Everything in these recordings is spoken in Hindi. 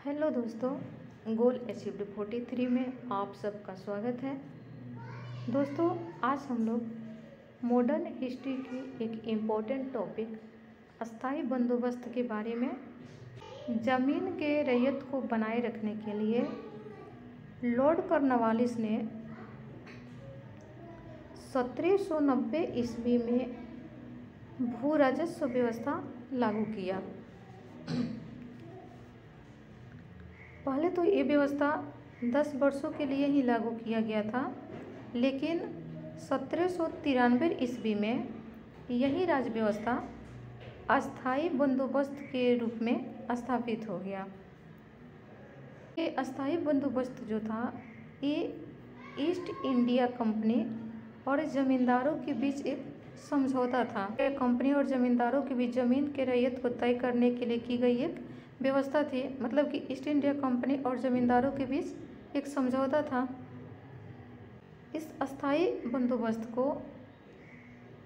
हेलो दोस्तों, गोल अचीव्ड 43 में आप सबका स्वागत है। दोस्तों, आज हम लोग मॉडर्न हिस्ट्री की एक इम्पोर्टेंट टॉपिक अस्थाई बंदोबस्त के बारे में, ज़मीन के रैयत को बनाए रखने के लिए लॉर्ड कॉर्नवालिस ने 1790 ईस्वी में भू राजस्व व्यवस्था लागू किया। पहले तो ये व्यवस्था 10 वर्षों के लिए ही लागू किया गया था, लेकिन 1793 ईस्वी में यही राज व्यवस्था अस्थाई बंदोबस्त के रूप में स्थापित हो गया। ये अस्थाई बंदोबस्त जो था, ये ईस्ट इंडिया कंपनी और ज़मींदारों के बीच एक समझौता था। कंपनी और ज़मींदारों के बीच ज़मीन के रैयत को तय करने के लिए की गई एक व्यवस्था थी। मतलब कि ईस्ट इंडिया कंपनी और ज़मींदारों के बीच एक समझौता था। इस अस्थाई बंदोबस्त को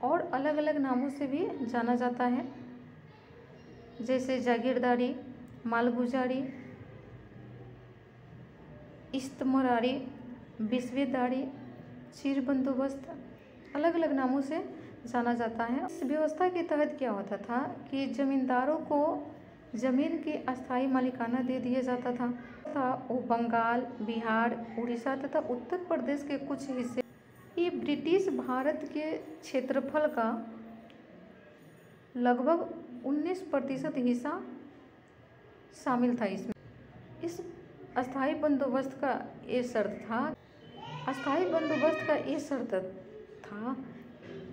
और अलग अलग नामों से भी जाना जाता है, जैसे जागीरदारी, मालगुजारी, इस्तमरारी, बिस्वेदारी, चीर बंदोबस्त, अलग अलग नामों से जाना जाता है। इस व्यवस्था के तहत क्या होता था कि ज़मींदारों को ज़मीन की अस्थाई मालिकाना दे दिया जाता था। वो बंगाल, बिहार, उड़ीसा तथा उत्तर प्रदेश के कुछ हिस्से, ये ब्रिटिश भारत के क्षेत्रफल का लगभग 19% हिस्सा शामिल था इसमें। इस अस्थाई बंदोबस्त का ये शर्त था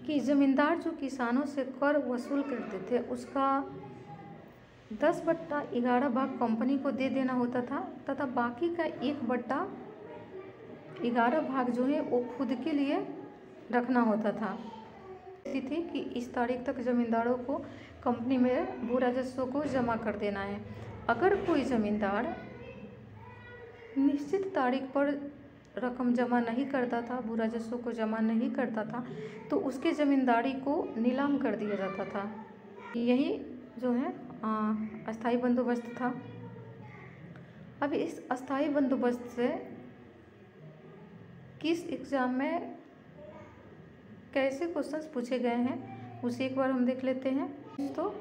कि ज़मींदार जो किसानों से कर वसूल करते थे, उसका 10/11 भाग कंपनी को दे देना होता था तथा बाकी का 1/11 भाग जो है वो खुद के लिए रखना होता था। थी कि इस तारीख तक ज़मींदारों को कंपनी में भू राजस्व को जमा कर देना है। अगर कोई ज़मींदार निश्चित तारीख पर रकम जमा नहीं करता था, भू राजस्व को जमा नहीं करता था, तो उसके ज़मींदारी को नीलाम कर दिया जाता था। यही जो है अस्थाई बंदोबस्त था। अब इस अस्थाई बंदोबस्त से किस एग्ज़ाम में कैसे क्वेश्चंस पूछे गए हैं, उसे एक बार हम देख लेते हैं। तो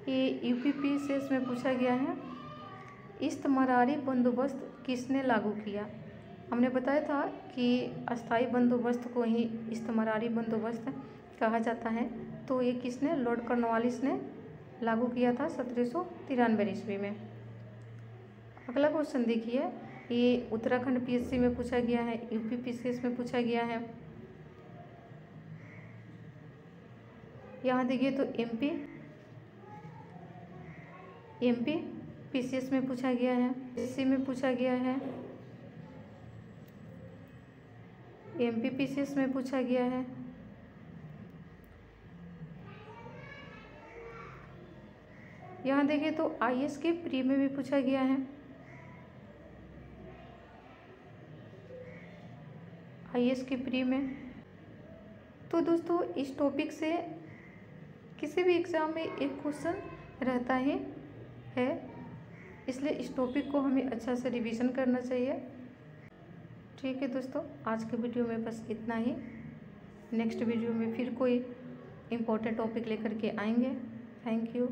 ये यूपीपीसीएस में पूछा गया है, इस्तमरारी बंदोबस्त किसने लागू किया। हमने बताया था कि अस्थाई बंदोबस्त को ही इस्तमरारी बंदोबस्त कहा जाता है। तो ये किसने, लॉर्ड कॉर्नवालिस ने लागू किया था 1793 ईस्वी में। अगला क्वेश्चन देखिए, ये उत्तराखंड पीएससी में पूछा गया है, यूपी पीसीएस में पूछा गया है। यहाँ देखिए तो एमपी पीसीएस में पूछा गया है, एससी में पूछा गया है, एमपी पीसीएस में पूछा गया है। यहाँ देखिए तो आईएएस के प्री में भी पूछा गया है, आईएएस के प्री में। तो दोस्तों, इस टॉपिक से किसी भी एग्ज़ाम में एक क्वेश्चन रहता ही है, इसलिए इस टॉपिक को हमें अच्छा से रिवीजन करना चाहिए। ठीक है दोस्तों, आज के वीडियो में बस इतना ही। नेक्स्ट वीडियो में फिर कोई इम्पोर्टेंट टॉपिक लेकर के आएंगे। Thank you.